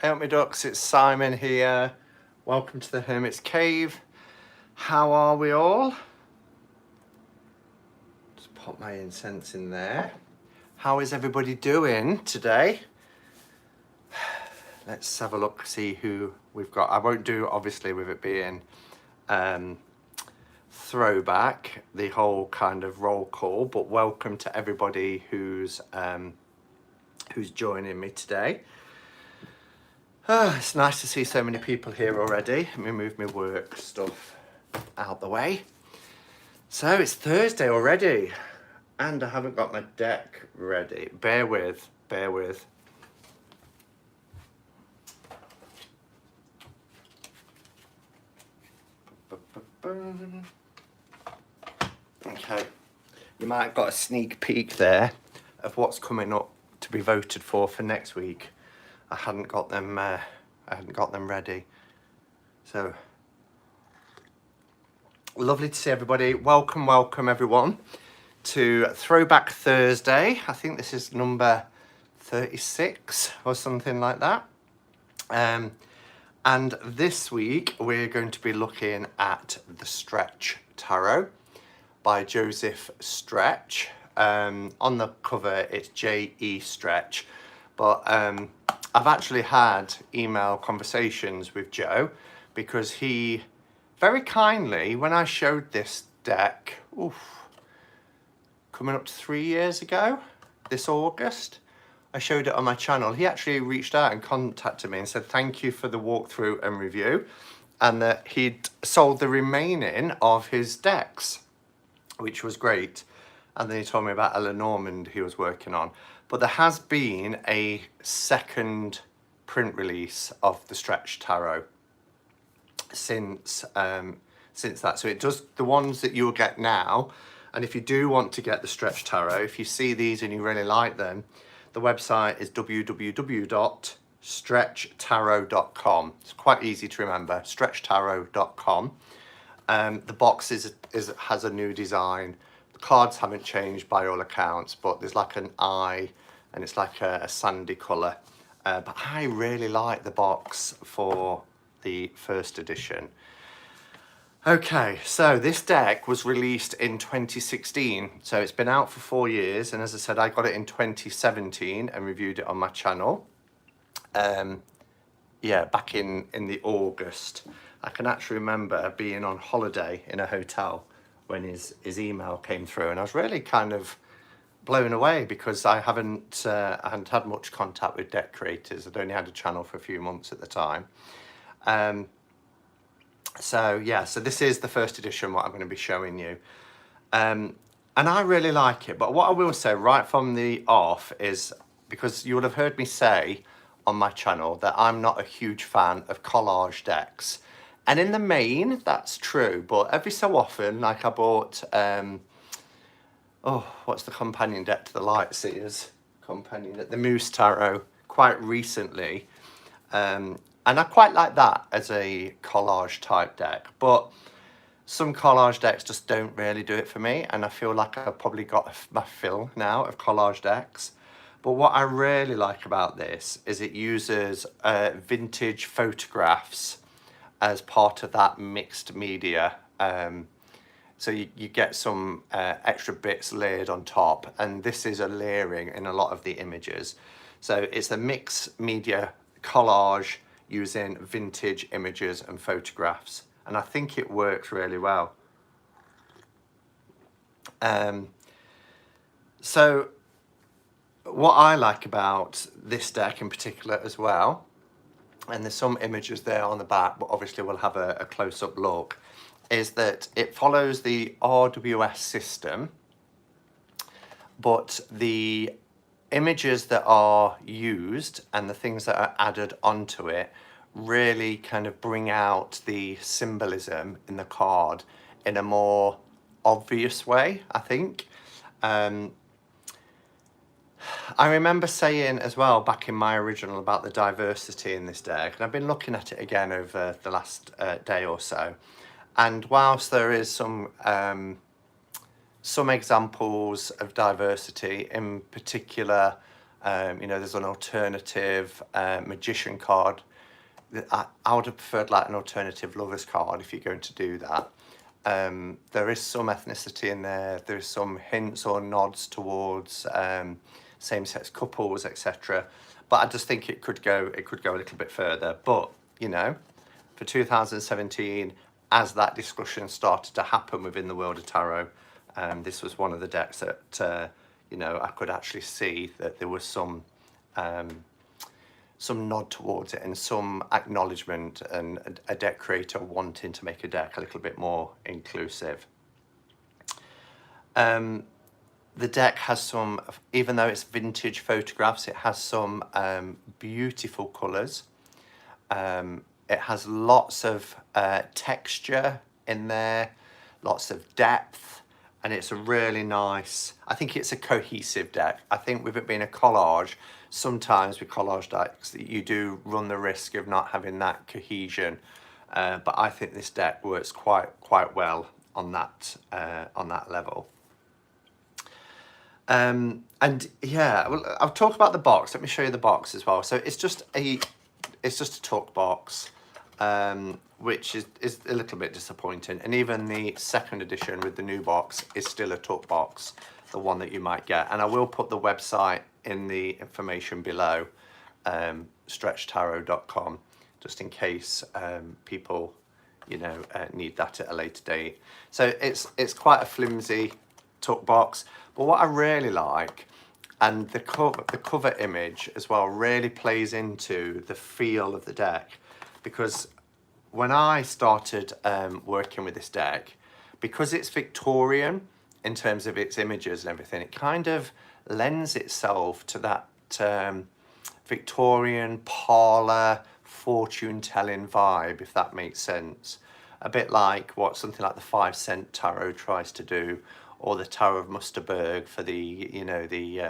Hey up my ducks, it's Simon here. Welcome to the Hermit's Cave. How are we all? Just pop my incense in there. How is everybody doing today? Let's have a look, see who we've got. I won't do, obviously, with it being throwback, the whole kind of roll call, but welcome to everybody who's joining me today. It's nice to see so many people here already. Let me move my work stuff out the way. So it's Thursday already, and I haven't got my deck ready. Bear with, bear with. Okay, you might have got a sneak peek there of what's coming up to be voted for next week. I hadn't got them ready. So lovely to see everybody. Welcome, welcome everyone to Throwback Thursday. I think this is number 36 or something like that. And this week we're going to be looking at the Stretch Tarot by Joseph Stretch. On the cover it's J.E. Stretch, but I've actually had email conversations with Joe because he very kindly, when I showed this deck, coming up to 3 years ago, this August, I showed it on my channel. He actually reached out and contacted me and said thank you for the walkthrough and review, and that he'd sold the remaining of his decks, which was great. And then he told me about a Lenormand he was working on. But there has been a second print release of the Stretch Tarot since that. So it does, the ones that you'll get now, and if you do want to get the Stretch Tarot, if you see these and you really like them, the website is www.stretchtarot.com. It's quite easy to remember, stretchtarot.com. The box has a new design. The cards haven't changed by all accounts, but there's like an eye and it's like a sandy colour. But I really like the box for the first edition. Okay, so this deck was released in 2016, so it's been out for 4 years, and as I said, I got it in 2017 and reviewed it on my channel. Yeah, back in the August. I can actually remember being on holiday in a hotel when his email came through, and I was really kind of blown away because I hadn't had much contact with deck creators. I'd only had a channel for a few months at the time. So yeah, so this is the first edition, what I'm going to be showing you. And I really like it, but what I will say right from the off is, because you will have heard me say on my channel that I'm not a huge fan of collage decks. And in the main, that's true, but every so often, like I bought, what's the companion deck to the Lightseers? Companion deck, the Moose Tarot, quite recently. And I quite like that as a collage type deck, but some collage decks just don't really do it for me, and I feel like I've probably got my fill now of collage decks. But what I really like about this is it uses vintage photographs as part of that mixed media. So you get some extra bits layered on top, and this is a layering in a lot of the images. So it's a mixed media collage using vintage images and photographs, and I think it works really well. So what I like about this deck in particular as well, and there's some images there on the back, but obviously we'll have a close-up look, is that it follows the RWS system, but the images that are used and the things that are added onto it really kind of bring out the symbolism in the card in a more obvious way, I think. I remember saying as well back in my original about the diversity in this deck, and I've been looking at it again over the last day or so, and whilst there is some examples of diversity, in particular You know, there's an alternative magician card. I would have preferred like an alternative lovers card if you're going to do that. There is some ethnicity in there. There's some hints or nods towards same-sex couples, etc. But I just think it could go a little bit further. But you know, for 2017, as that discussion started to happen within the world of tarot, this was one of the decks that you know, I could actually see that there was some nod towards it and some acknowledgement, and a deck creator wanting to make a deck a little bit more inclusive. The deck has some, even though it's vintage photographs, it has some beautiful colours. It has lots of texture in there, lots of depth, and it's a really nice, I think it's a cohesive deck. I think with it being a collage, sometimes with collage decks you do run the risk of not having that cohesion, but I think this deck works quite well on that level. And yeah, well, I'll talk about the box. Let me show you the box as well. So it's just a tuck box, which is a little bit disappointing. And even the second edition with the new box is still a tuck box, the one that you might get. And I will put the website in the information below, stretchtarot.com, just in case people, you know, need that at a later date. So it's quite a flimsy tuck box, but what I really like, and the cover image as well, really plays into the feel of the deck, because when I started working with this deck, because it's Victorian in terms of its images and everything, it kind of lends itself to that Victorian parlour fortune telling vibe, if that makes sense. A bit like what something like the 5 Cent Tarot tries to do, or the Tower of Musterberg for the, you know, the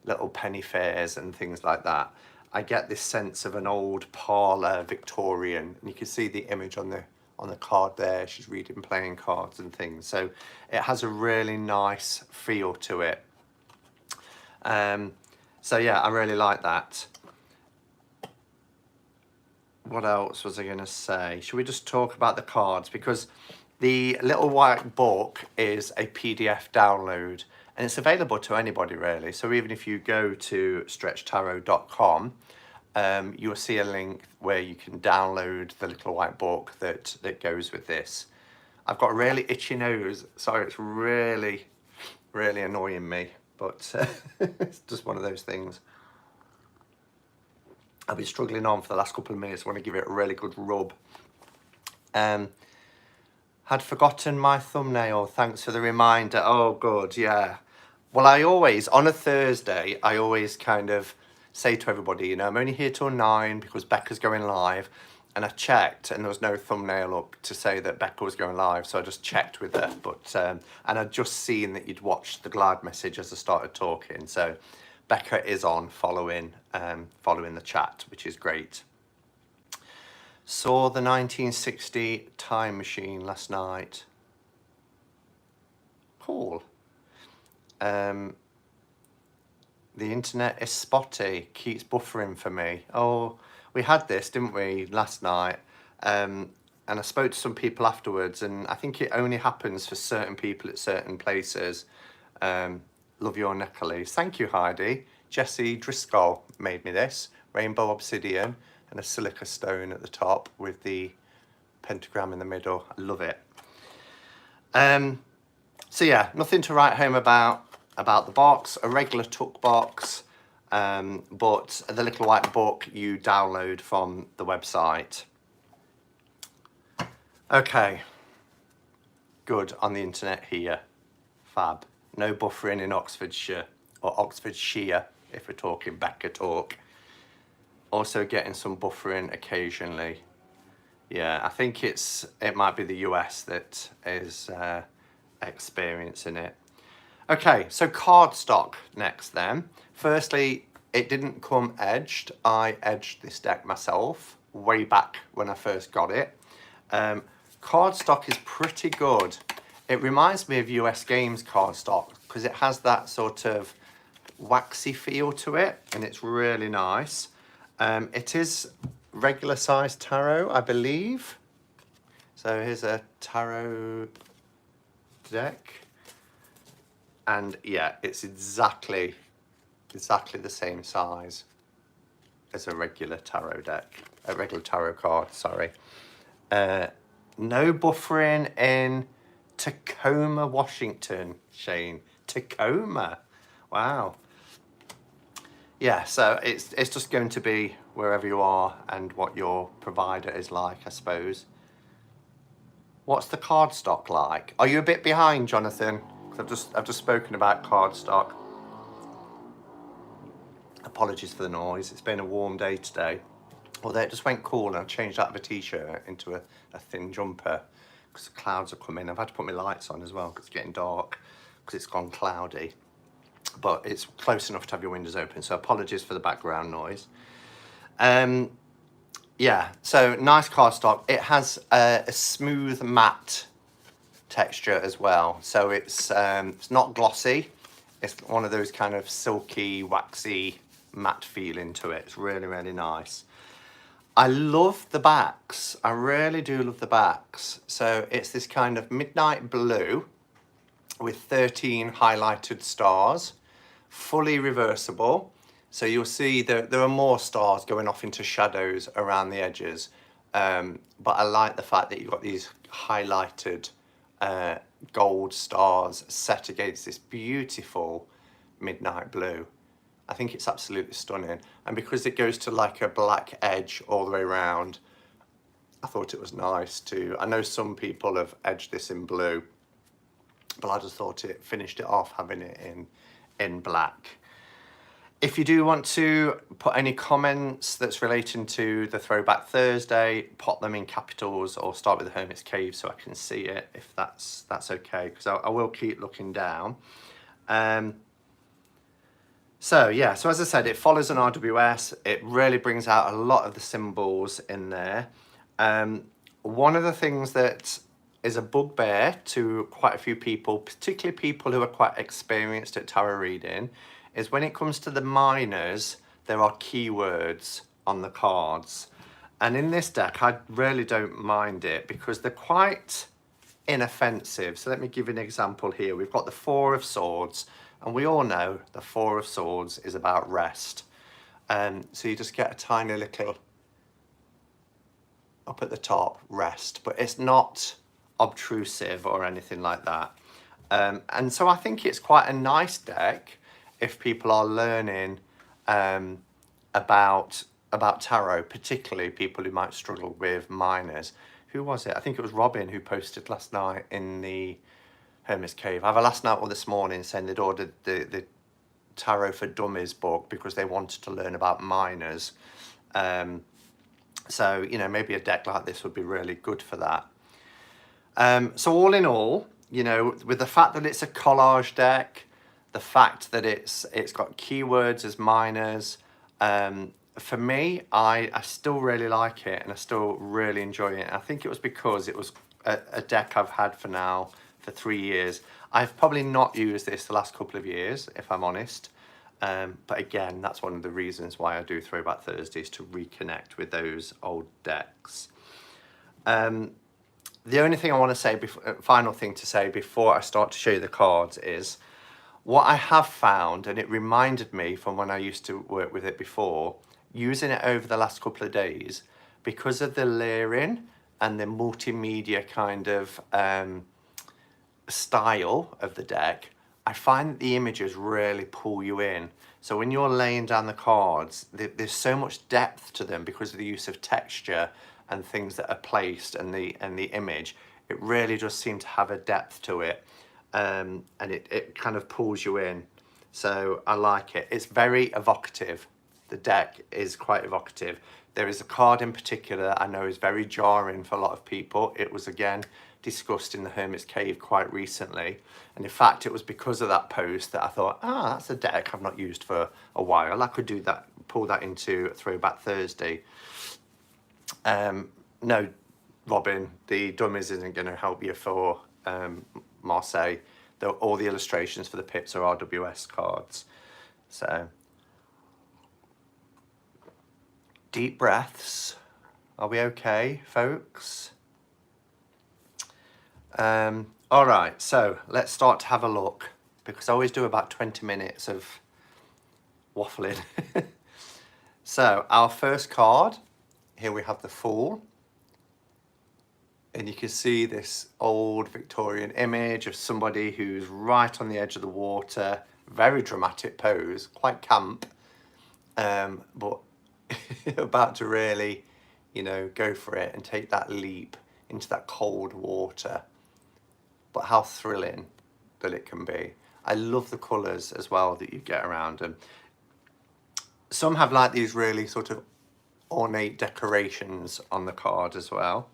little penny fairs and things like that. I get this sense of an old parlour Victorian, and you can see the image on the card there. She's reading playing cards and things, so it has a really nice feel to it. So yeah, I really like that. What else was I going to say? Should we just talk about the cards? Because the little white book is a PDF download, and it's available to anybody really. So even if you go to stretchtarot.com, you'll see a link where you can download the little white book that goes with this. I've got a really itchy nose. Sorry, it's really annoying me, but it's just one of those things. I've been struggling on for the last couple of minutes. I want to give it a really good rub. Had forgotten my thumbnail. Thanks for the reminder. Oh, good, yeah. Well, I always, on a Thursday, I always kind of say to everybody, you know, I'm only here till 9 because Becca's going live. And I checked, and there was no thumbnail up to say that Becca was going live, so I just checked with her. But and I'd just seen that you'd watched the glad message as I started talking. So Becca is on following the chat, which is great. Saw the 1960 Time Machine last night. Cool. The internet is spotty, keeps buffering for me. Oh, we had this, didn't we, last night? And I spoke to some people afterwards, and I think it only happens for certain people at certain places. Love your necklace. Thank you, Heidi. Jessie Driscoll made me this. Rainbow obsidian and a silica stone at the top with the pentagram in the middle. I love it. So yeah, nothing to write home about the box. A regular tuck box, but the little white book you download from the website. Okay, good on the internet here. Fab. No buffering in Oxfordshire, or Oxfordshire if we're talking Becca talk. Also getting some buffering occasionally. Yeah, I think it might be the US that is experiencing it. Okay, so cardstock next then. Firstly, it didn't come edged. I edged this deck myself way back when I first got it. Cardstock is pretty good. It reminds me of US Games cardstock because it has that sort of waxy feel to it, and it's really nice. It is regular size tarot, I believe. So here's a tarot deck, and yeah, it's exactly the same size as a regular tarot deck, a regular tarot card, sorry. No buffering in Tacoma, Washington, Shane. Tacoma, wow. Yeah, so it's just going to be wherever you are and what your provider is like, I suppose. What's the cardstock like? Are you a bit behind, Jonathan? 'Cause I've just spoken about cardstock. Apologies for the noise. It's been a warm day today. Although it just went cool, and I changed out of a t-shirt into a thin jumper because the clouds are coming. I've had to put my lights on as well because it's getting dark because it's gone cloudy. But it's close enough to have your windows open, so apologies for the background noise. Yeah, so nice cardstock. It has a smooth matte texture as well, so it's not glossy. It's one of those kind of silky, waxy, matte feeling to it. It's really, really nice. I love the backs. I really do love the backs. So it's this kind of midnight blue with 13 highlighted stars, fully reversible. So you'll see there are more stars going off into shadows around the edges. But I like the fact that you've got these highlighted gold stars set against this beautiful midnight blue. I think it's absolutely stunning. And because it goes to like a black edge all the way around, I thought it was nice too. I know some people have edged this in blue, but I just thought it finished it off having it in black. If you do want to put any comments that's relating to the Throwback Thursday, pop them in capitals or start with the Hermit's Cave so I can see it, if that's okay, because I will keep looking down. So yeah, so as I said, it follows an RWS. It really brings out a lot of the symbols in there. One of the things that is a bugbear to quite a few people, particularly people who are quite experienced at tarot reading, is when it comes to the minors, there are keywords on the cards. And in this deck, I really don't mind it because they're quite inoffensive. So let me give you an example here. We've got the Four of Swords, and we all know the Four of Swords is about rest. So you just get a tiny little, up at the top, rest, but it's not obtrusive or anything like that. And so I think it's quite a nice deck if people are learning about tarot, particularly people who might struggle with minors. Who was it? I think it was Robin who posted last night in the Hermit's Cave, either last night or this morning, saying they'd ordered the Tarot for Dummies book because they wanted to learn about minors. So, you know, maybe a deck like this would be really good for that. So all in all, you know, with the fact that it's a collage deck, the fact that it's got keywords as minors, for me, I still really like it and I still really enjoy it. I think it was because it was a deck I've had for 3 years. I've probably not used this the last couple of years, if I'm honest. But again, that's one of the reasons why I do Throwback Thursdays, to reconnect with those old decks. The only thing I want to say, final thing to say before I start to show you the cards is, what I have found, and it reminded me from when I used to work with it before, using it over the last couple of days, because of the layering and the multimedia kind of style of the deck, I find that the images really pull you in. So when you're laying down the cards, there's so much depth to them because of the use of texture and things that are placed and the image. It really does seem to have a depth to it, and it kind of pulls you in. So I like it. It's very evocative. The deck is quite evocative. There is a card in particular I know is very jarring for a lot of people. It was again discussed in the Hermit's Cave quite recently, and in fact it was because of that post that I thought, that's a deck I've not used for a while. I could do that, pull that into Throwback Thursday. No, Robin, the Dummies isn't going to help you for Marseille. All the illustrations for the pips are RWS cards. So, deep breaths. Are we okay, folks? All right, so let's start to have a look, because I always do about 20 minutes of waffling. So, our first card, here we have the Fool. And you can see this old Victorian image of somebody who's right on the edge of the water. Very dramatic pose, quite camp, but about to really, you know, go for it and take that leap into that cold water. But how thrilling that it can be. I love the colours as well that you get around them. Some have like these really sort of ornate decorations on the card as well.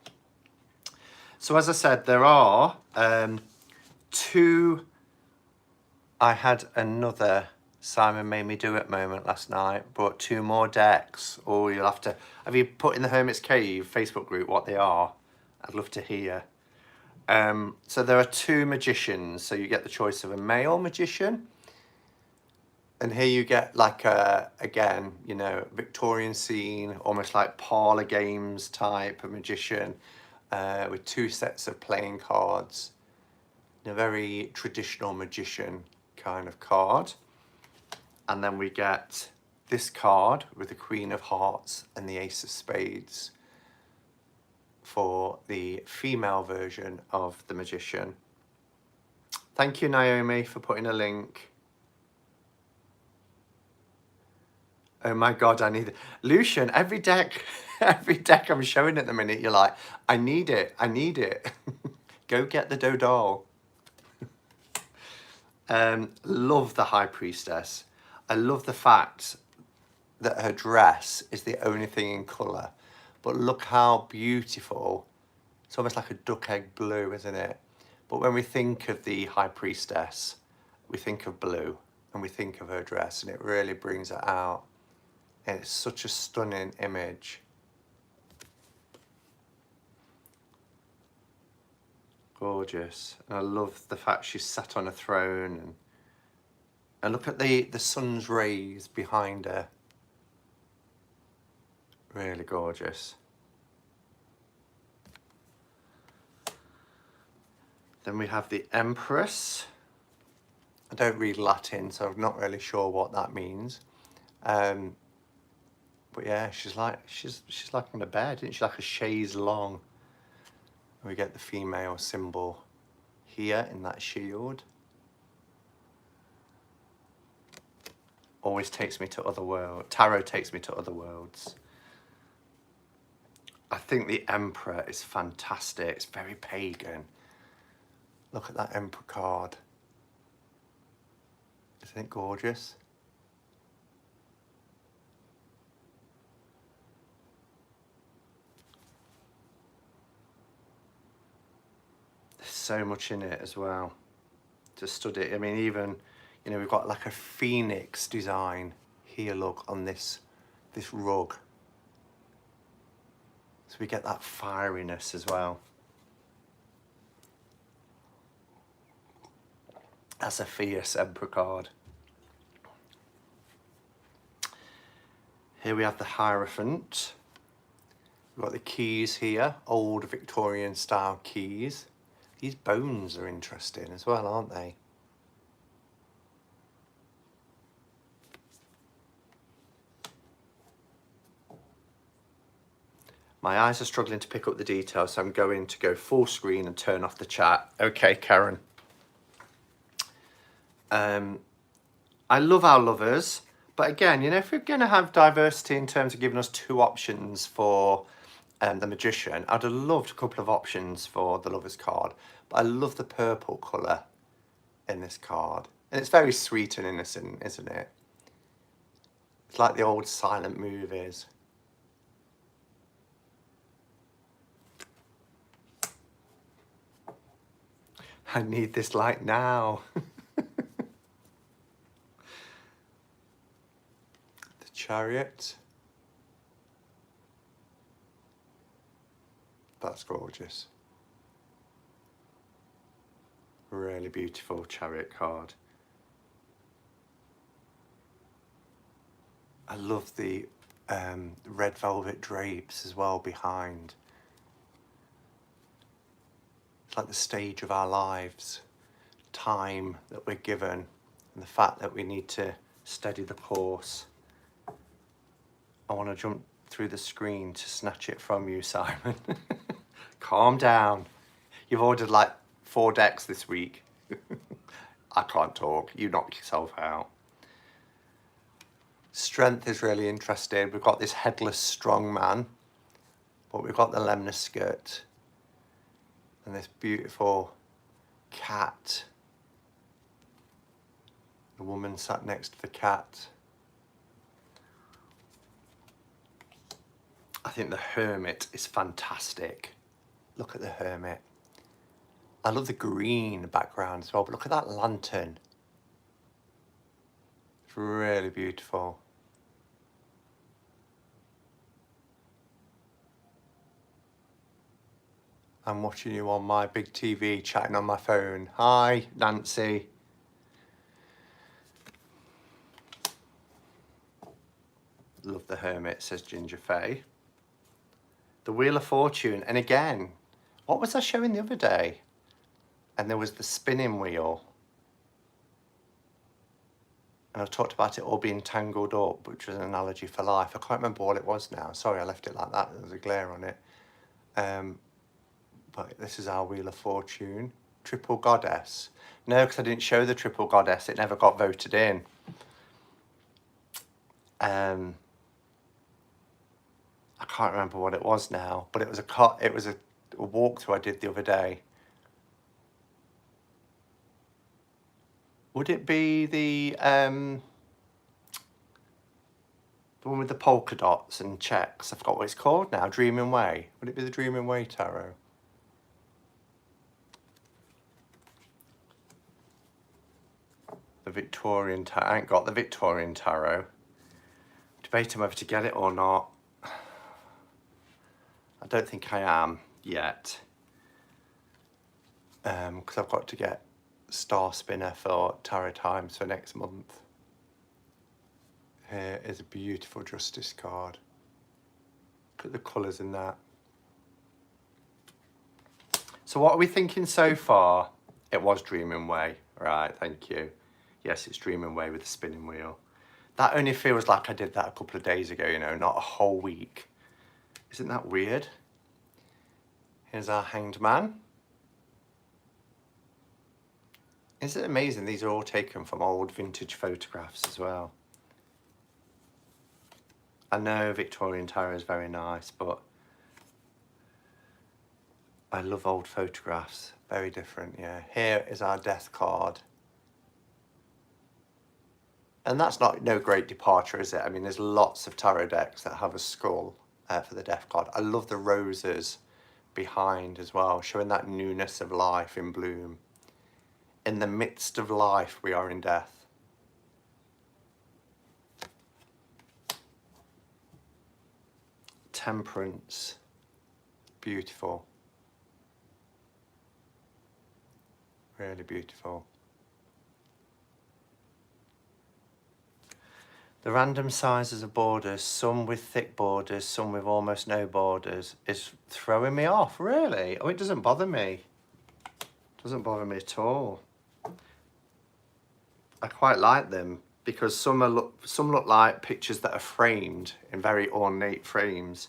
So as I said, there are two. I had another Simon made me do it moment last night, brought two more decks. Oh, you'll have to, have you put in the Hermit's Cave Facebook group what they are? I'd love to hear. So there are two magicians, so you get the choice of a male magician. And here you get like a, again, you know, Victorian scene, almost like parlour games type of magician, with two sets of playing cards. A very traditional magician kind of card. And then we get this card with the Queen of Hearts and the Ace of Spades for the female version of the magician. Thank you, Naomi, for putting a link. Oh my God, I need it. Lucian, every deck I'm showing at the minute, you're like, I need it, I need it. Go get the Dodal. Love the High Priestess. I love the fact that her dress is the only thing in colour. But look how beautiful. It's almost like a duck egg blue, isn't it? But when we think of the High Priestess, we think of blue and we think of her dress, and it really brings it out. And it's such a stunning image. Gorgeous. And I love the fact she's sat on a throne, and look at the sun's rays behind her. Really gorgeous. Then we have the Empress. I don't read Latin, so I'm not really sure what that means. But yeah, she's like on a bed, isn't she? Like a chaise longue. And we get the female symbol here in that shield. Always takes me to other worlds. Tarot takes me to other worlds. I think the Emperor is fantastic. It's very pagan. Look at that Emperor card. Isn't it gorgeous? There's so much in it as well to study. I mean, even, you know, we've got like a phoenix design here, look, on this rug. So we get that fieriness as well. That's a fierce Emperor card. Here we have the Hierophant. We've got the keys here, old Victorian style keys. These bones are interesting as well, aren't they? My eyes are struggling to pick up the details, so I'm going to go full screen and turn off the chat. Okay, Karen. I love our lovers, but again, you know, if we're going to have diversity in terms of giving us two options for the magician, I'd have loved a couple of options for the lovers card, but I love the purple colour in this card. And it's very sweet and innocent, isn't it? It's like the old silent movies. I need this light now. The Chariot. That's gorgeous. Really beautiful Chariot card. I love the red velvet drapes as well behind. It's like the stage of our lives, time that we're given, and the fact that we need to steady the course. I want to jump through the screen to snatch it from you, Simon. Calm down. You've ordered like 4 decks this week. I can't talk. You knock yourself out. Strength is really interesting. We've got this headless strong man, but we've got the lemnis skirt and this beautiful cat. The woman sat next to the cat. I think the Hermit is fantastic. Look at the Hermit. I love the green background as well, but look at that lantern. It's really beautiful. I'm watching you on my big TV, chatting on my phone. Hi, Nancy. Love the Hermit, says Ginger Faye. The Wheel of Fortune, and again, what was I showing the other day? And there was the spinning wheel. And I talked about it all being tangled up, which was an analogy for life. I can't remember what it was now. Sorry, I left it like that. There was a glare on it. But this is our Wheel of Fortune. Triple Goddess. No, because I didn't show the Triple Goddess. It never got voted in. I can't remember what it was now, but it was a walkthrough I did the other day. Would it be the one with the polka dots and checks? I forgot what it's called now. Dreaming Way. Would it be the Dreaming Way tarot? The Victorian tarot. I ain't got the Victorian tarot. Debating whether to get it or not. I don't think I am yet. Because I've got to get Star Spinner for Tarot Times for next month. Here is a beautiful Justice card. Look at the colours in that. So what are we thinking so far? It was Dreaming Way. Right, thank you. Yes, it's Dreaming Way with the spinning wheel. That only feels like I did that a couple of days ago, you know, not a whole week. Isn't that weird? Here's our Hanged Man. Isn't it amazing? These are all taken from old vintage photographs as well. I know Victorian tarot is very nice, but I love old photographs. Very different, yeah. Here is our Death card. And that's not no great departure, is it? I mean, there's lots of tarot decks that have a skull for the Death card. I love the roses behind as well, showing that newness of life in bloom. In the midst of life, we are in death. Temperance. Beautiful. Really beautiful. The random sizes of borders, some with thick borders, some with almost no borders, is throwing me off, really. Oh, it doesn't bother me. It doesn't bother me at all. I quite like them because some look like pictures that are framed in very ornate frames.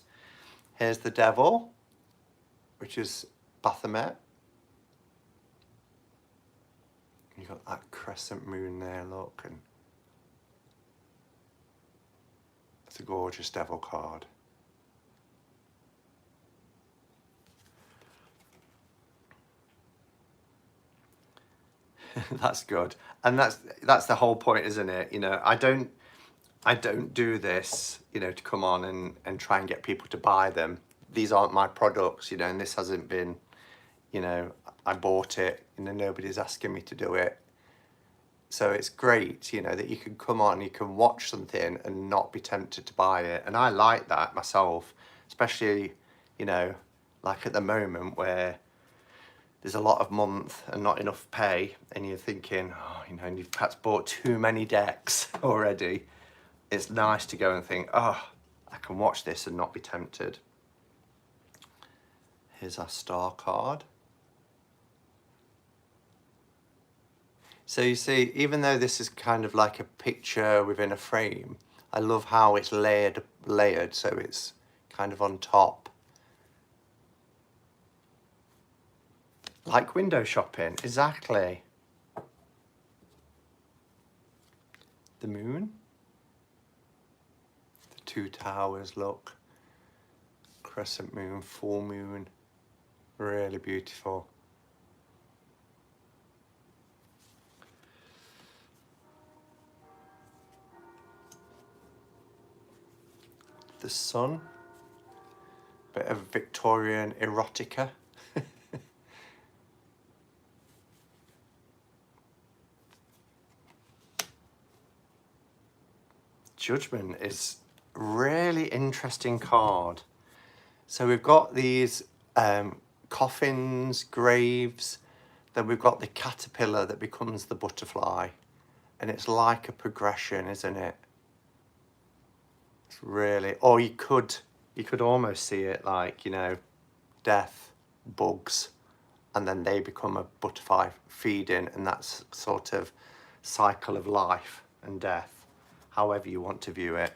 Here's the Devil, which is Baphomet. You've got that crescent moon there, look, and it's a gorgeous Devil card. That's good, and that's the whole point, isn't it? You know, I don't do this, you know, to come on and try and get people to buy them. These aren't my products, you know, and this hasn't been, you know, I bought it, you know, nobody's asking me to do it. So it's great, you know, that you can come on, you can watch something and not be tempted to buy it. And I like that myself, especially, you know, like at the moment where there's a lot of month and not enough pay, and you're thinking, oh, you know, and you've perhaps bought too many decks already. it's nice to go and think, oh, I can watch this and not be tempted. Here's our star card. So you see, even though this is kind of like a picture within a frame, I love how it's layered, so it's kind of on top. Like window shopping, exactly. The moon. The two towers, look. Crescent moon, full moon. Really beautiful. The sun. Bit of Victorian erotica. Judgment is a really interesting card. So we've got these coffins, graves, then we've got the caterpillar that becomes the butterfly. And it's like a progression, isn't it? It's really, or you could almost see it like, you know, death, bugs, and then they become a butterfly feeding, and that's sort of cycle of life and death, however you want to view it.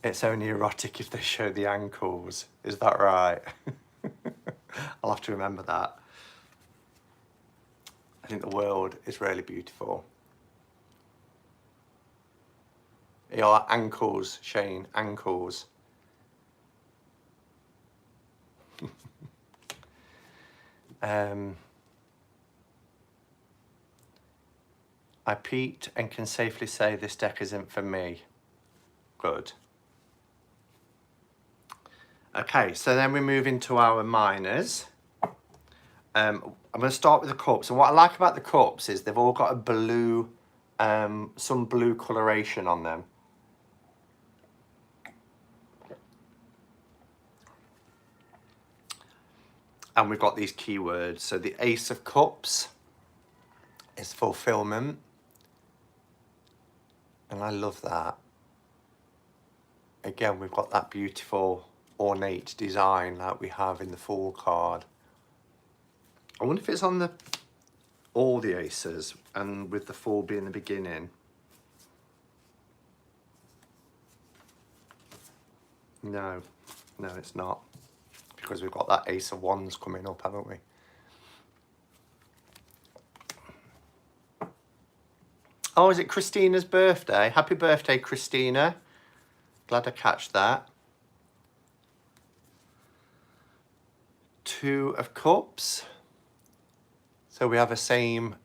It's only erotic if they show the ankles, is that right? I'll have to remember that. I think the world is really beautiful. Your ankles, Shane, ankles. I peeked and can safely say this deck isn't for me. Good. Okay, so then we move into our minors. I'm going to start with the cups. And what I like about the cups is they've all got a blue, some blue coloration on them. And we've got these keywords. So the Ace of Cups is fulfillment. And I love that. Again, we've got that beautiful ornate design like we have in the Fool card. I wonder if it's on all the aces and with the Fool being the beginning. No, it's not. Because we've got that Ace of Wands coming up, haven't we? Oh, is it Christina's birthday? Happy birthday, Christina. Glad I catch that. Two of Cups. So we have a same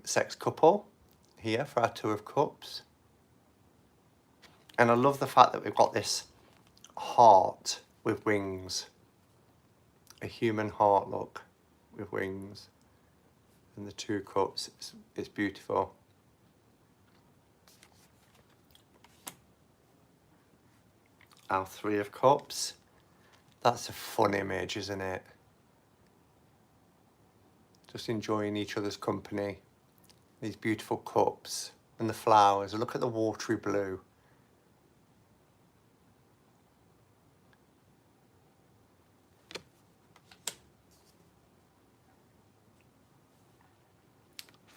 sex couple here for our Two of Cups. And I love the fact that we've got this heart with wings. A human heart, look, with wings. And the Two Cups, it's beautiful. Our Three of Cups. That's a fun image, isn't it? Just enjoying each other's company. These beautiful cups and the flowers. Look at the watery blue.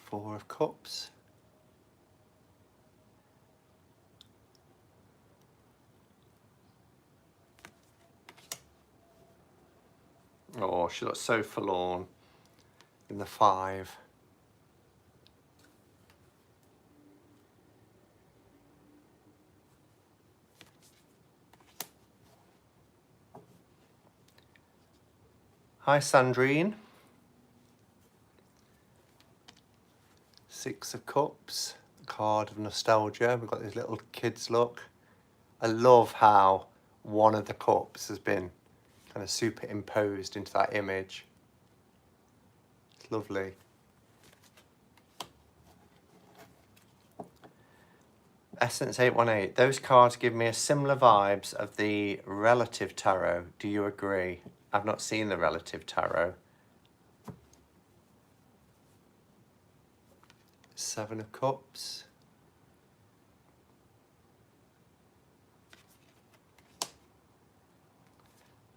Four of Cups. Oh, she looks so forlorn in the Five. Hi, Sandrine. Six of Cups, card of nostalgia. We've got these little kids, look. I love how one of the cups has been kind of superimposed into that image. It's lovely. Essence 818. Those cards give me a similar vibes of the Relative Tarot. Do you agree? I've not seen the Relative Tarot. Seven of Cups.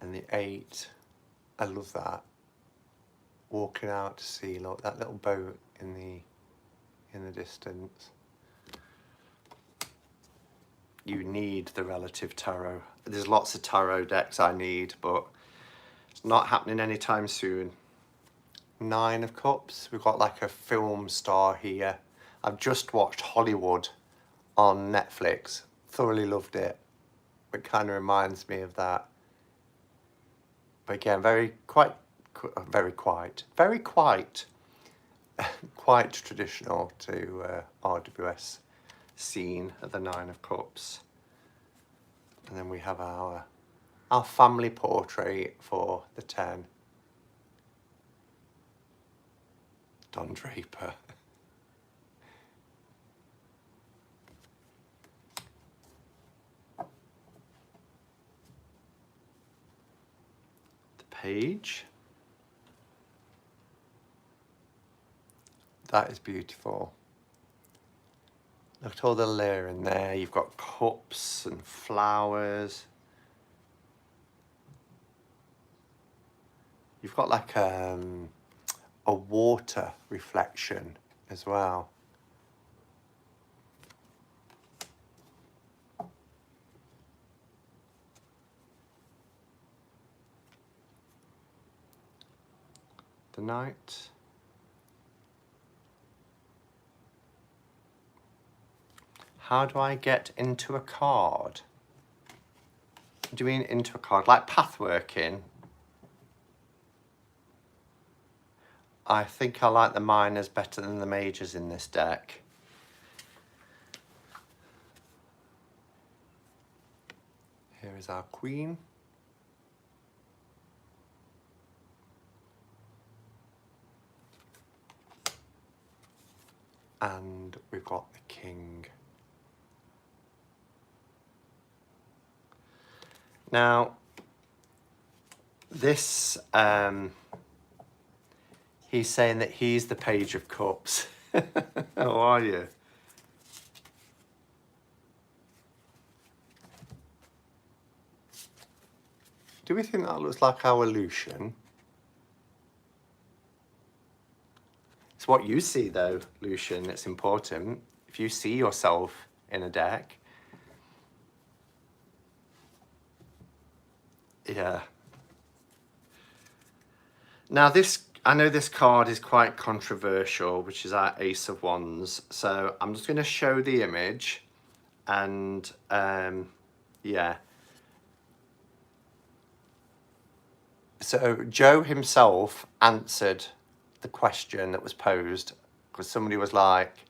And the 8, I love that. Walking out to sea, look, that little boat in the distance. You need the relative tarot. There's lots of tarot decks I need, but it's not happening anytime soon. 9 of Cups, we've got like a film star here. I've just watched Hollywood on Netflix, thoroughly loved it. It kind of reminds me of that. But again, quite traditional to RWS scene of the 9 of Cups. And then we have our family portrait for the 10. Don Draper. The page. That is beautiful. Look at all the layer in there. You've got cups and flowers. You've got like a water reflection as well. The Knight. How do I get into a card? Do you mean into a card? Like pathworking? I think I like the minors better than the majors in this deck. Here is our Queen. And we've got the King. Now, this, he's saying that he's the Page of Cups. How are you? Do we think that looks like our Lucian? It's what you see though, Lucian, that's important. If you see yourself in a deck. Yeah. Now this, I know this card is quite controversial, which is our Ace of Wands. So I'm just going to show the image and yeah. So Joe himself answered the question that was posed because somebody was like,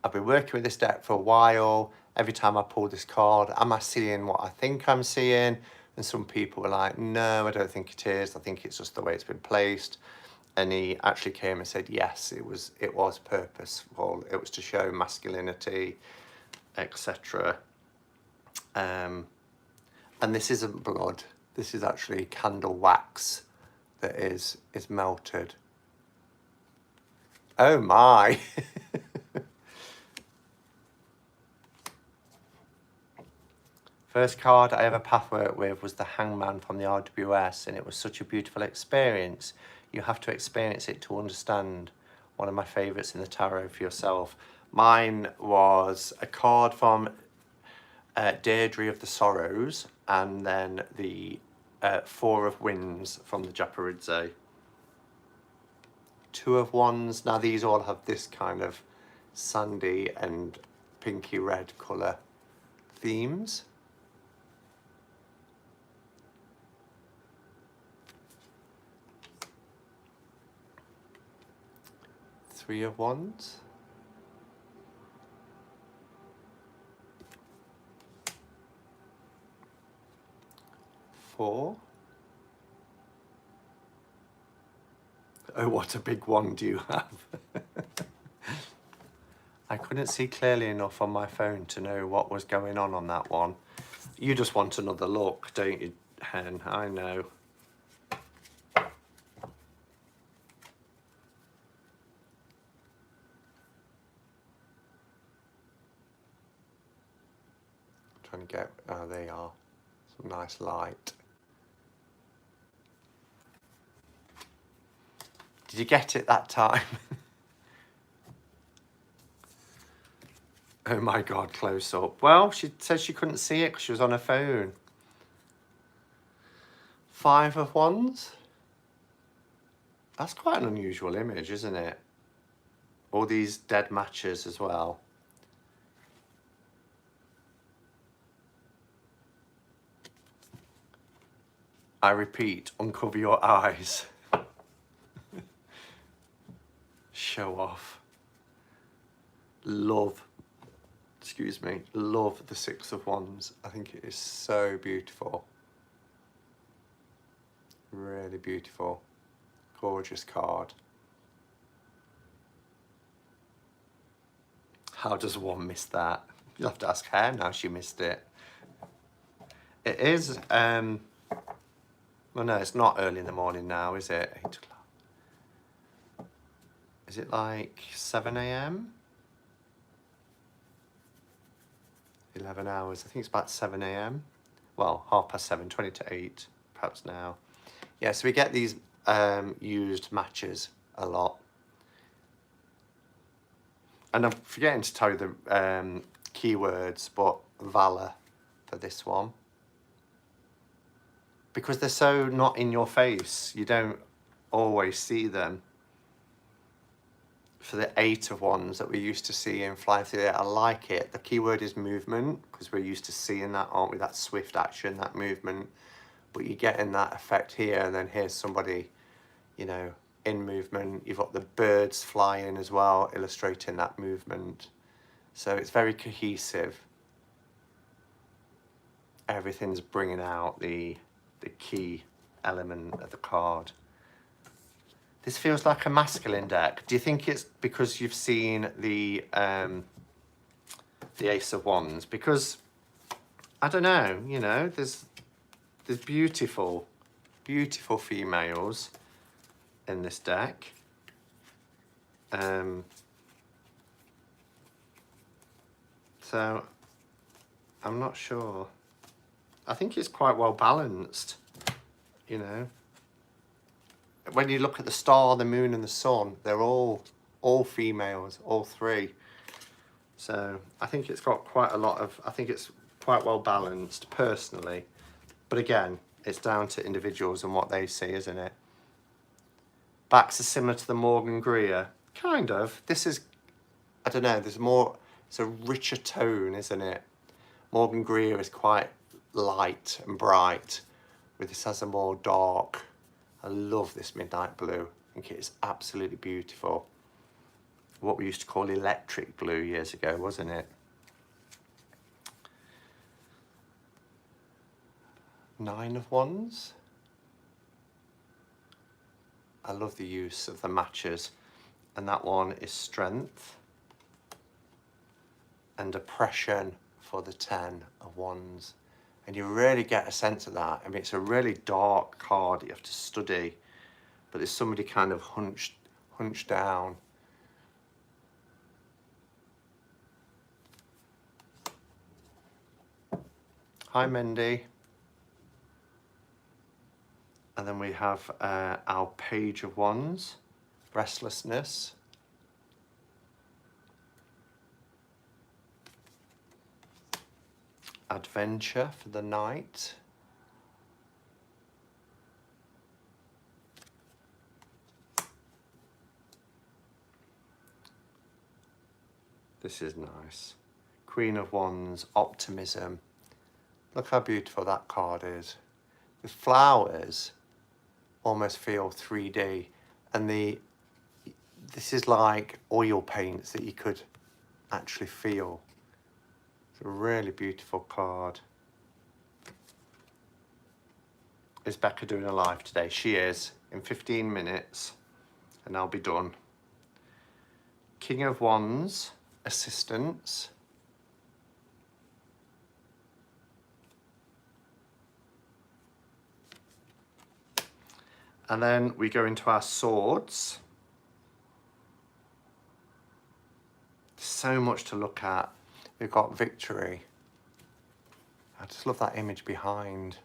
I've been working with this deck for a while. Every time I pull this card, am I seeing what I think I'm seeing? And some people were like, no, I don't think it is. I think it's just the way it's been placed. And he actually came and said, yes, it was purposeful. It was to show masculinity, etc. And this isn't blood. This is actually candle wax that is melted. Oh my. First card I ever pathworked with was the Hangman from the RWS, and it was such a beautiful experience. You have to experience it to understand. One of my favourites in the tarot for yourself. Mine was a card from Deirdre of the Sorrows, and then the Four of Winds from the Japaridze. Two of Wands. Now these all have this kind of sandy and pinky red colour themes. Three of Wands. Four. Oh, what a big wand you have. I couldn't see clearly enough on my phone to know what was going on that one. You just want another look, don't you, Hen? I know. Trying to get, oh, they are. Some nice light. Did you get it that time? Oh my God, close up. Well, she said she couldn't see it because she was on her phone. 5 of Wands. That's quite an unusual image, isn't it? All these dead matches as well. I repeat, uncover your eyes. Show off. Love, excuse me, love the 6 of Wands. I think it is so beautiful. Really beautiful. Gorgeous card. How does one miss that? You'll have to ask her now she missed it. It is, well no, it's not early in the morning now, is it? 8 o'clock. Is it like 7 a.m? 11 hours, I think it's about 7 a.m. Well, 7:30, 20 to 8, perhaps now. Yeah, so we get these used matches a lot. And I'm forgetting to tell you the keywords, but Valor for this one. Because they're so not in your face, you don't always see them. For the 8 of Wands that we're used to seeing flying through there, I like it. The keyword is movement, because we're used to seeing that, aren't we? That swift action, that movement. But you're getting that effect here, and then here's somebody, you know, in movement. You've got the birds flying as well, illustrating that movement. So it's very cohesive. Everything's bringing out the key element of the card. This feels like a masculine deck. Do you think it's because you've seen the Ace of Wands? Because, I don't know, you know, there's beautiful, beautiful females in this deck. So, I'm not sure. I think it's quite well balanced, you know. When you look at the star, the moon and the sun, they're all females, all 3. So I think it's got quite a lot of, I think it's quite well balanced personally. But again, it's down to individuals and what they see, isn't it? Backs are similar to the Morgan Greer. Kind of. This is, I don't know, there's more, it's a richer tone, isn't it? Morgan Greer is quite light and bright, with this has a more dark. I love this midnight blue. I think it is absolutely beautiful. What we used to call electric blue years ago, wasn't it? 9 of Wands. I love the use of the matches. And that one is strength and oppression for the 10 of Wands. And you really get a sense of that. I mean, it's a really dark card that you have to study, but there's somebody kind of hunched down. Hi, Mindy. And then we have our Page of Wands, restlessness. Adventure for the night. This is nice. Queen of Wands, optimism. Look how beautiful that card is. The flowers almost feel 3D, and this is like oil paints that you could actually feel. It's a really beautiful card. Is Becca doing a live today? She is, in 15 minutes, and I'll be done. King of Wands, assistance. And then we go into our swords. So much to look at. We've got victory. I just love that image behind.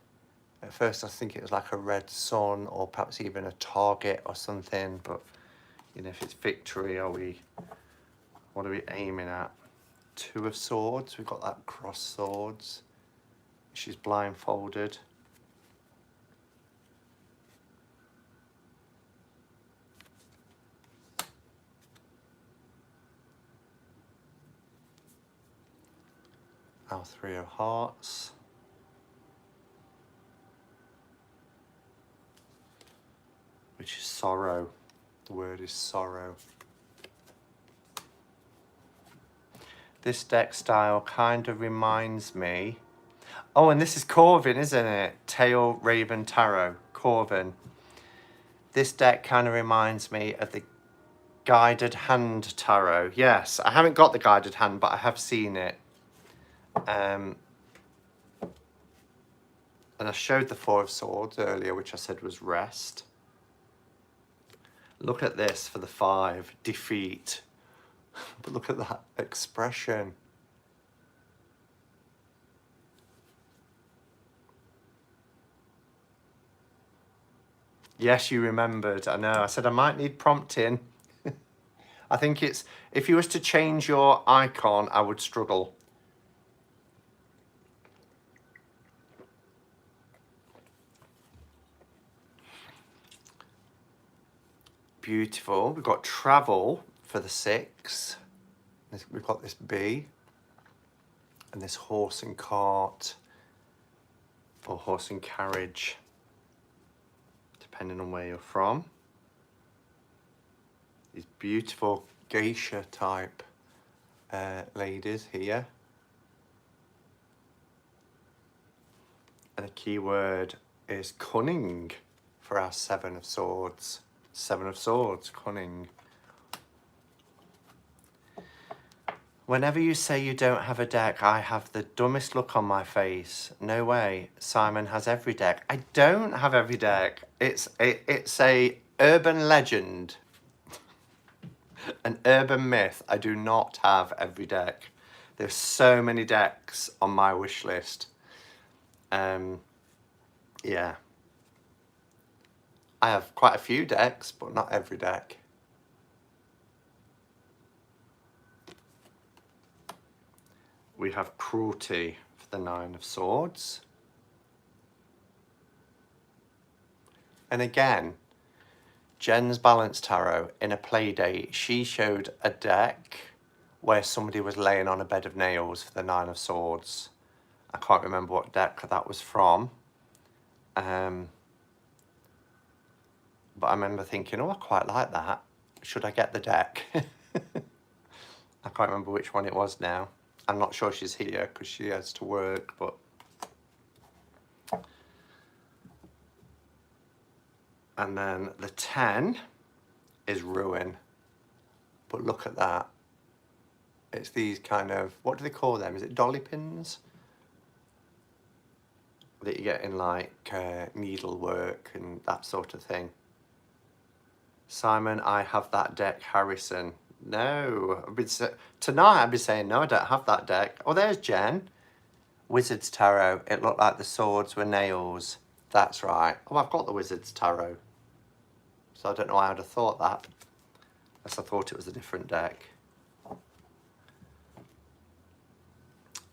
At first I think it was like a red sun or perhaps even a target or something, but you know, if it's victory, what are we aiming at? Two of Swords, we've got that cross swords. She's blindfolded. Our Three of Hearts. Which is sorrow. The word is sorrow. This deck style kind of reminds me. Oh, and this is Corvin, isn't it? Tail Raven Tarot. Corvin. This deck kind of reminds me of the Guided Hand Tarot. Yes, I haven't got the Guided Hand, but I have seen it. And I showed the Four of Swords earlier, which I said was rest. Look at this for the 5, defeat. But look at that expression. Yes, you remembered. I know. I said I might need prompting. I think it's, if you was to change your icon, I would struggle. Beautiful. We've got travel for the 6. We've got this bee and this horse and cart or horse and carriage, depending on where you're from. These beautiful geisha type ladies here. And a key word is cunning for our 7 of Swords. 7 of Swords, cunning. Whenever you say you don't have a deck, I have the dumbest look on my face. No way. Simon has every deck. I don't have every deck. It's a urban legend, an urban myth. I do not have every deck. There's so many decks on my wish list. Yeah. I have quite a few decks, but not every deck. We have cruelty for the 9 of Swords. And again, Jen's Balance Tarot, in a play date, she showed a deck where somebody was laying on a bed of nails for the 9 of Swords. I can't remember what deck that was from. But I remember thinking, oh, I quite like that. Should I get the deck? I can't remember which one it was now. I'm not sure she's here because she has to work, but... And then the 10 is ruin. But look at that. It's these kind of, what do they call them? Is it dolly pins? That you get in like needlework and that sort of thing. Simon, I have that deck. Harrison, no. Tonight I'd be saying, no, I don't have that deck. Oh, there's Jen. Wizard's Tarot. It looked like the swords were nails. That's right. Oh, I've got the Wizard's Tarot. So I don't know why I'd have thought that. Unless I thought it was a different deck.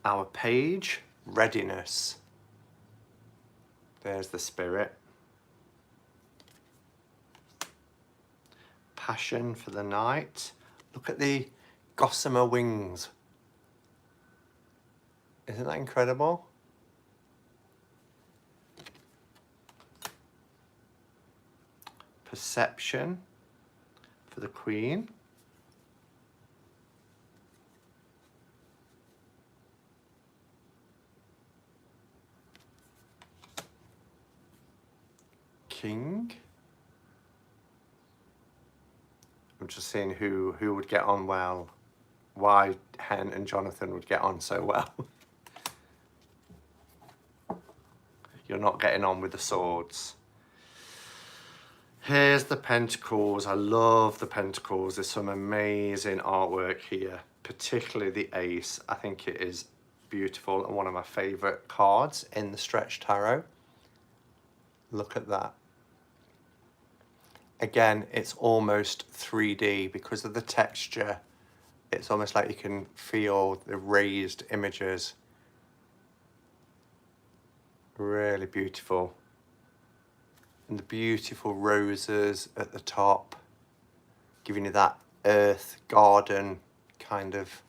Our page, readiness. There's the Spirit. Passion for the night. Look at the gossamer wings. Isn't that incredible? Perception for the Queen. King. I'm just seeing who would get on well. Why Hen and Jonathan would get on so well. You're not getting on with the swords. Here's the Pentacles. I love the Pentacles. There's some amazing artwork here, particularly the Ace. I think it is beautiful and one of my favourite cards in the Stretch Tarot. Look at that. Again, it's almost 3D because of the texture. It's almost like you can feel the raised images. Really beautiful. And the beautiful roses at the top, giving you that earth garden kind of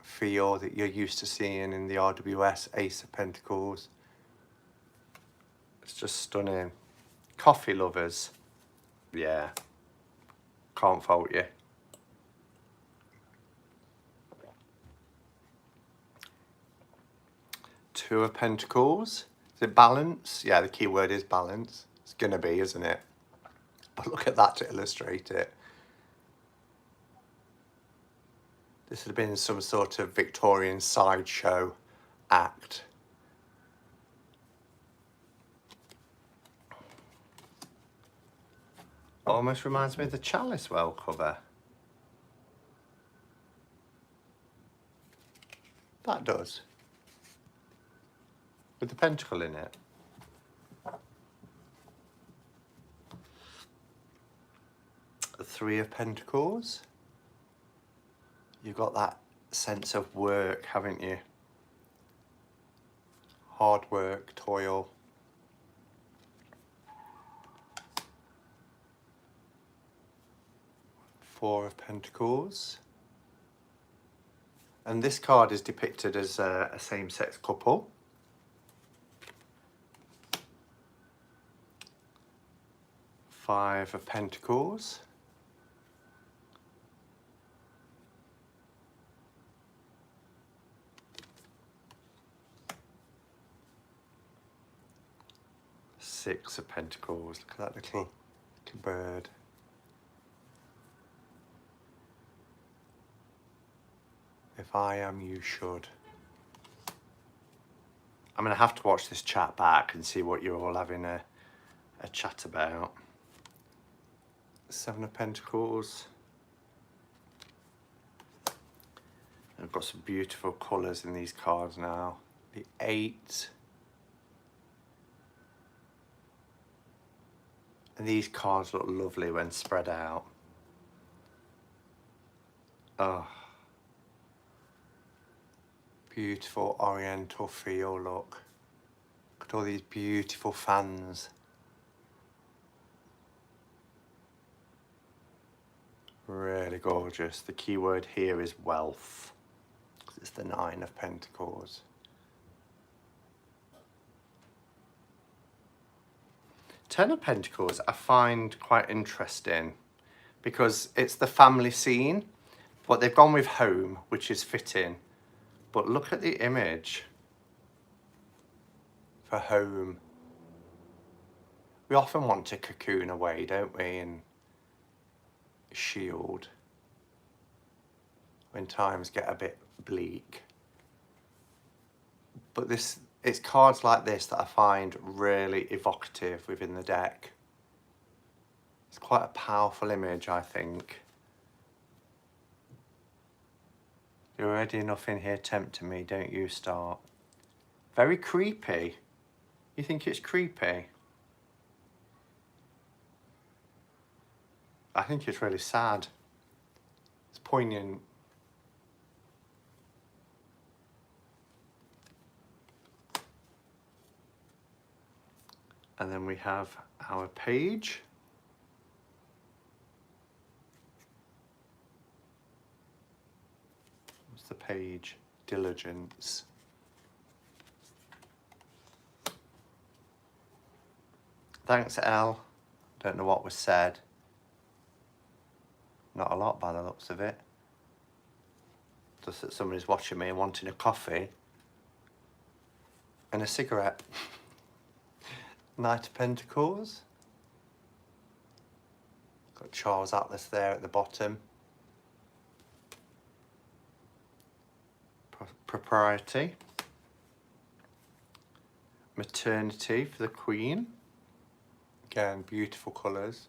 feel that you're used to seeing in the RWS Ace of Pentacles. It's just stunning. Coffee lovers, yeah, can't fault you. Two of Pentacles. Is it balance? Yeah, the key word is balance. It's gonna be, isn't it? But look at that to illustrate it. This would have been some sort of Victorian sideshow act. Almost reminds me of the Chalice Well cover. That does. With the pentacle in it. The Three of Pentacles. You've got that sense of work, haven't you? Hard work, toil. Four of Pentacles. And this card is depicted as a same-sex couple. Five of Pentacles. Six of Pentacles. Look at that little bird. If I am, you should. I'm going to have to watch this chat back and see what you're all having a chat about. Seven of Pentacles. I've got some beautiful colours in these cards now. The Eight. And these cards look lovely when spread out. Oh. Beautiful oriental feel, look. Look at all these beautiful fans. Really gorgeous. The key word here is wealth. It's the Nine of Pentacles. Ten of Pentacles I find quite interesting because it's the family scene, but they've gone with home, which is fitting. But look at the image for home. We often want to cocoon away, don't we, and shield when times get a bit bleak. But it's cards like this that I find really evocative within the deck. It's quite a powerful image, I think. You're already enough in here tempting me, don't you start. Very creepy. You think it's creepy? I think it's really sad. It's poignant. And then we have our page. What's the page? Diligence. Thanks, Elle. Don't know what was said. Not a lot by the looks of it. Just that somebody's watching me and wanting a coffee and a cigarette. Knight of Pentacles. Got Charles Atlas there at the bottom. Propriety. Maternity for the Queen. Again, beautiful colours.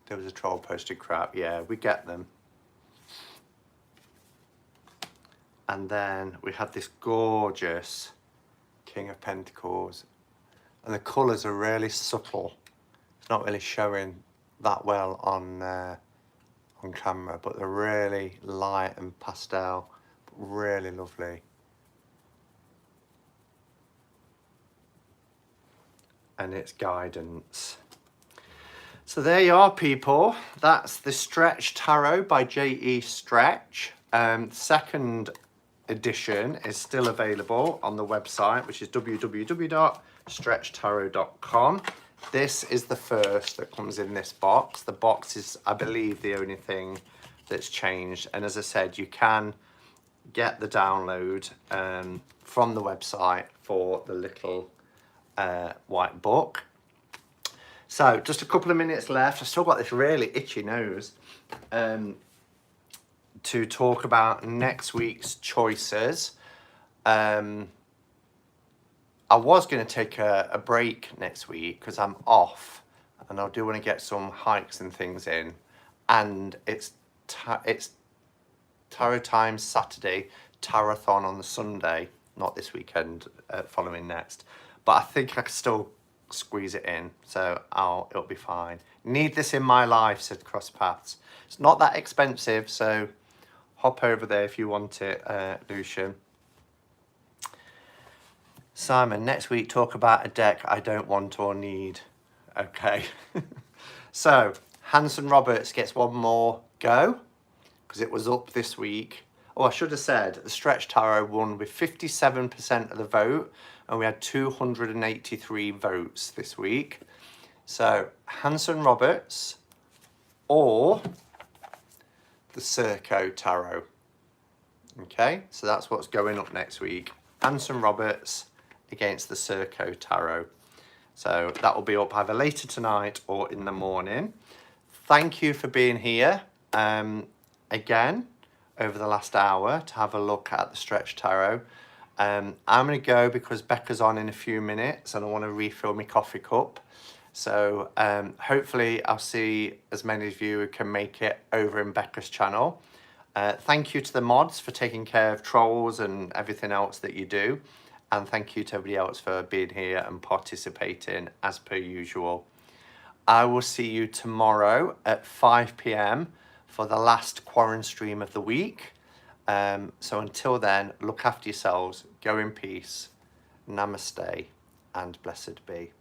There was a troll posted crap. Yeah, we get them. And then we have this gorgeous King of Pentacles. And the colours are really subtle. It's not really showing that well on camera, but they're really light and pastel, but really lovely. And it's guidance. So there you are, people. That's the Stretch Tarot by J.E. Stretch. Second edition is still available on the website, which is www.stretchtarot.com. This is the first that comes in this box. The box is, I believe, the only thing that's changed. And as I said, you can get the download from the website for the little white book. So just a couple of minutes left. I've still got this really itchy nose to talk about next week's choices. I was going to take a break next week because I'm off and I do want to get some hikes and things in. And it's Tarot Time Saturday, Tarothon on the Sunday, not this weekend, following next. But I think I can still squeeze it in, so it'll be fine. Need this in my life, said Cross Paths. It's not that expensive, so hop over there if you want it, Lucian. Simon, next week talk about a deck I don't want or need. Okay. So Hanson Roberts gets one more go because it was up this week. Oh, I should have said the Stretch Tarot won with 57% of the vote, and we had 283 votes this week. So Hanson Roberts or the Circo Tarot. Okay, so that's what's going up next week. Hanson Roberts against the Circo Tarot. So that will be up either later tonight or in the morning. Thank you for being here again over the last hour to have a look at the Stretch Tarot. I'm going to go because Becca's on in a few minutes and I want to refill my coffee cup. So hopefully I'll see as many of you who can make it over in Becca's channel. Thank you to the mods for taking care of trolls and everything else that you do. And thank you to everybody else for being here and participating as per usual. I will see you tomorrow at 5 p.m. for the last Quarren stream of the week. So until then, look after yourselves, go in peace, namaste, and blessed be.